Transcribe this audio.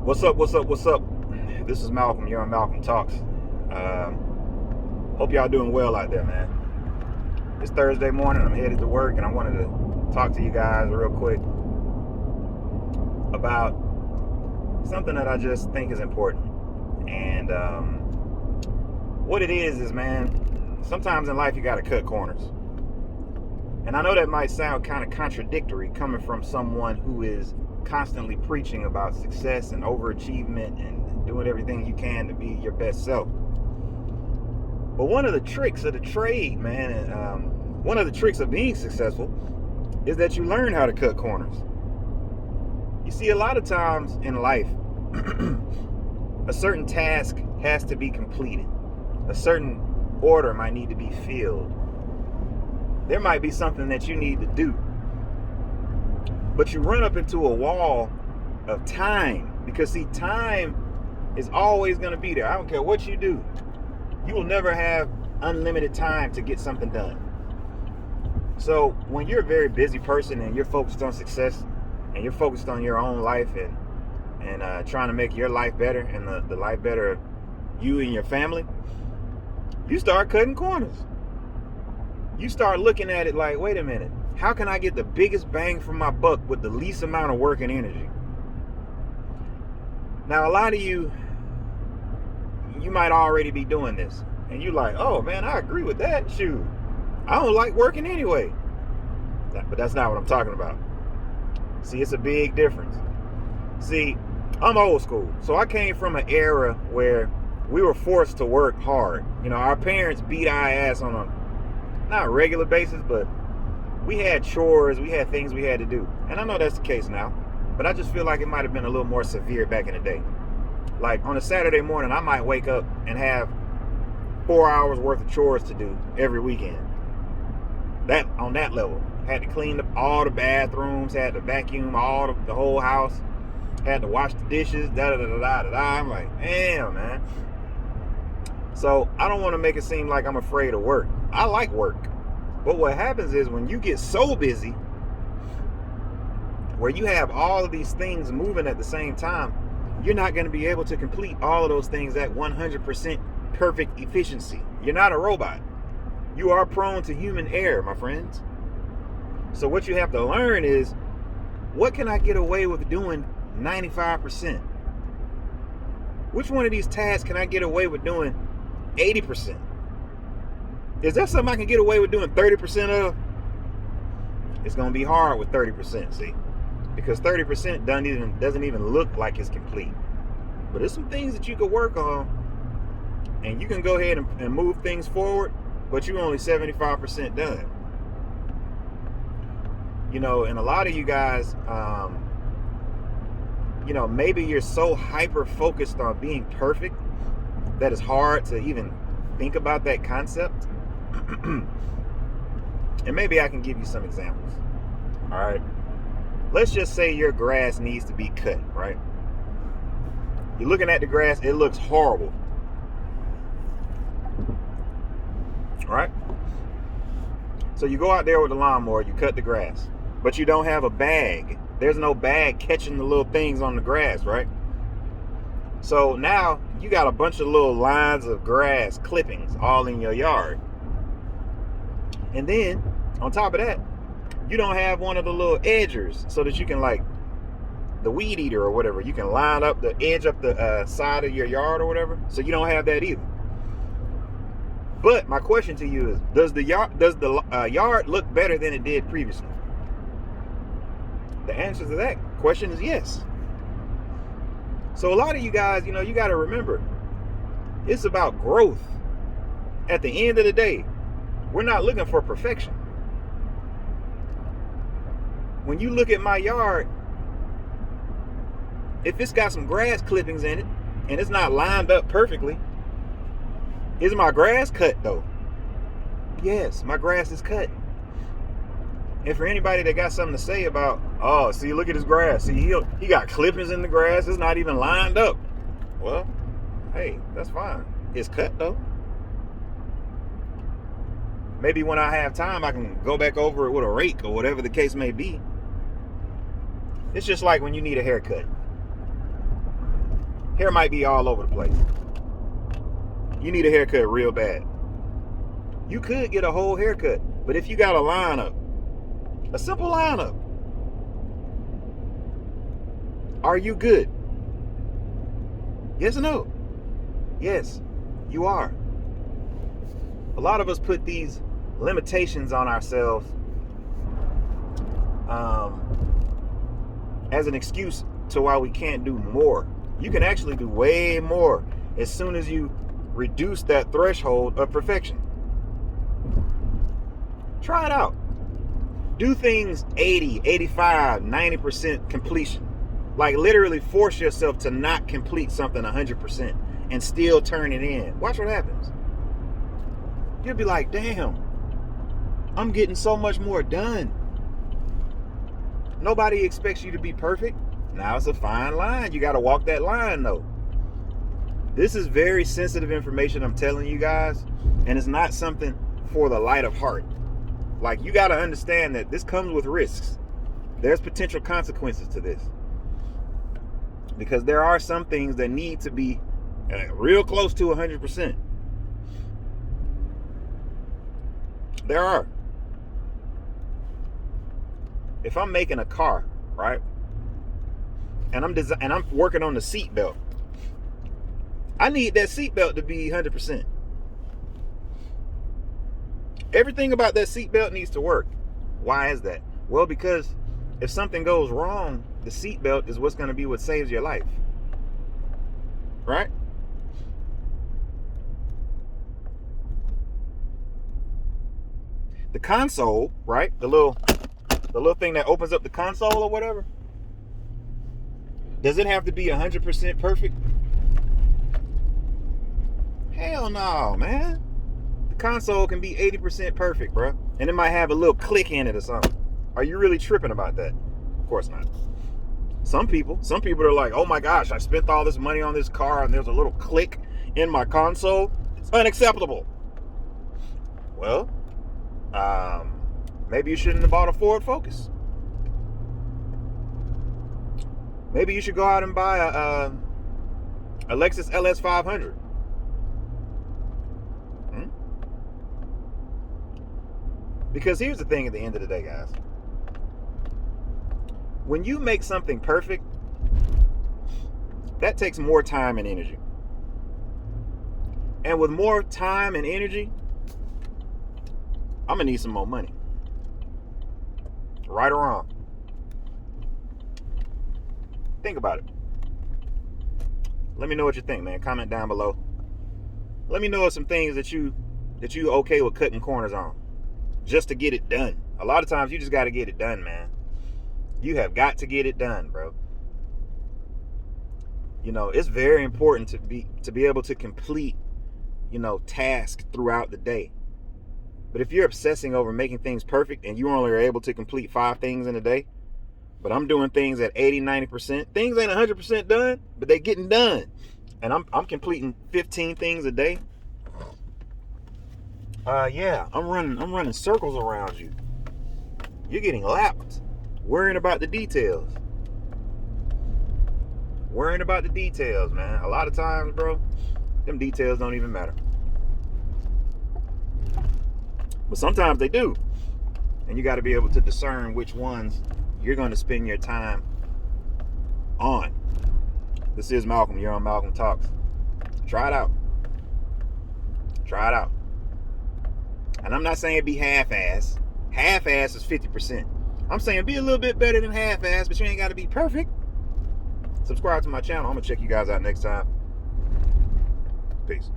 What's up? What's up? What's up? This is Malcolm. You're on Malcolm Talks. Hope y'all doing well out there, man. It's Thursday morning. I'm headed to work, and I wanted to talk to you guys real quick about something that I just think is important. And what it is, man, sometimes in life you got to cut corners. And I know that might sound kind of contradictory coming from someone who is constantly preaching about success and overachievement and doing everything you can to be your best self. But one of the tricks of the trade, man, and one of the tricks of being successful is that you learn how to cut corners. You see, a lot of times in life, a certain task has to be completed. A certain order might need to be filled. There might be something that you need to do. But you run up into a wall of time, because see, time is always going to be there. I don't care what you do. You will never have unlimited time to get something done. So when you're a very busy person and you're focused on success and you're focused on your own life and trying to make your life better and the life better of you and your family, you start cutting corners. You start looking at it like, wait a minute, how can I get the biggest bang for my buck with the least amount of work and energy? Now, a lot of you might already be doing this. And you're like, oh man, I agree with that. Shoot, I don't like working anyway. But that's not what I'm talking about. See, it's a big difference. See, I'm old school. So I came from an era where we were forced to work hard. You know, our parents beat our ass on a not regular basis, but we had chores, we had things we had to do. And I know that's the case now, but I just feel like it might have been a little more severe back in the day. Like on a Saturday morning, I might wake up and have 4 hours worth of chores to do every weekend. That on that level. Had to clean up all the bathrooms, had to vacuum the whole house, had to wash the dishes, I'm like, damn, man. So I don't want to make it seem like I'm afraid of work. I like work. But what happens is when you get so busy, where you have all of these things moving at the same time, you're not going to be able to complete all of those things at 100% perfect efficiency. You're not a robot. You are prone to human error, my friends. So what you have to learn is, what can I get away with doing 95%? Which one of these tasks can I get away with doing 80%? Is that something I can get away with doing 30% of? It's going to be hard with 30%, see? Because 30% doesn't even look like it's complete. But there's some things that you could work on, and you can go ahead and move things forward, but you're only 75% done. You know, and a lot of you guys, you know, maybe you're so hyper focused on being perfect that it's hard to even think about that concept. And maybe I can give you some examples. All right. Let's just say your grass needs to be cut, right? You're looking at the grass, it looks horrible. All right? So you go out there with the lawnmower, you cut the grass, but you don't have a bag. There's no bag catching the little things on the grass, right? So now you got a bunch of little lines of grass clippings all in your yard. And then on top of that, you don't have one of the little edgers so that you can, like the weed eater or whatever, you can line up the edge up the side of your yard or whatever. So you don't have that either. But my question to you is, does the yard look better than it did previously? The answer to that question is yes. So a lot of you guys, you know, you got to remember, it's about growth. At the end of the day, we're not looking for perfection. When you look at my yard, if it's got some grass clippings in it and it's not lined up perfectly, is my grass cut though? Yes, my grass is cut. And for anybody that got something to say about, oh, see, look at his grass. See, he got clippings in the grass. It's not even lined up. Well, hey, that's fine. It's cut though. Maybe when I have time, I can go back over it with a rake or whatever the case may be. It's just like when you need a haircut. Hair might be all over the place. You need a haircut real bad. You could get a whole haircut, but if you got a lineup, a simple lineup, are you good? Yes or no? Yes, you are. A lot of us put these limitations on ourselves as an excuse to why we can't do more. You can actually do way more as soon as you reduce that threshold of perfection. Try it out. Do things 80, 85, 90% completion. Like literally force yourself to not complete something 100% and still turn it in. Watch what happens. You'll be like, damn, I'm getting so much more done. Nobody expects you to be perfect. Now it's a fine line. You got to walk that line though. This is very sensitive information I'm telling you guys, and it's not something for the light of heart. Like, you got to understand that this comes with risks. There's potential consequences to this. Because there are some things that need to be real close to 100%. There are. If I'm making a car, right, and I'm working on the seat belt, I need that seat belt to be 100%. Everything about that seat belt needs to work. Why is that? Well, because if something goes wrong, the seat belt is what's going to be what saves your life. Right? The console, right? The little thing that opens up the console or whatever. Does it have to be 100% perfect? Hell no, man. The console can be 80% perfect, bro. And it might have a little click in it or something. Are you really tripping about that? Of course not. Some people are like, oh my gosh, I spent all this money on this car and there's a little click in my console. It's unacceptable. Well, maybe you shouldn't have bought a Ford Focus. Maybe you should go out and buy a Lexus LS 500. Because here's the thing at the end of the day, guys. When you make something perfect, that takes more time and energy. And with more time and energy, I'm going to need some more money. Right or wrong? Think about it. Let me know what you think, man. Comment down below. Let me know some things that you okay with cutting corners on. Just to get it done. A lot of times you just got to get it done, man. You have got to get it done, bro. You know, it's very important to be able to complete, tasks throughout the day. But if you're obsessing over making things perfect and you only are able to complete 5 things in a day, but I'm doing things at 80, 90%, things ain't 100% done, but they getting done. And I'm completing 15 things a day. I'm running circles around you. You're getting lapped, worrying about the details. Worrying about the details, man. A lot of times, bro, them details don't even matter. But sometimes they do. And you got to be able to discern which ones you're going to spend your time on. This is Malcolm. You're on Malcolm Talks. Try it out. Try it out. And I'm not saying be half-ass. Half-ass is 50%. I'm saying be a little bit better than half-ass, but you ain't got to be perfect. Subscribe to my channel. I'm going to check you guys out next time. Peace.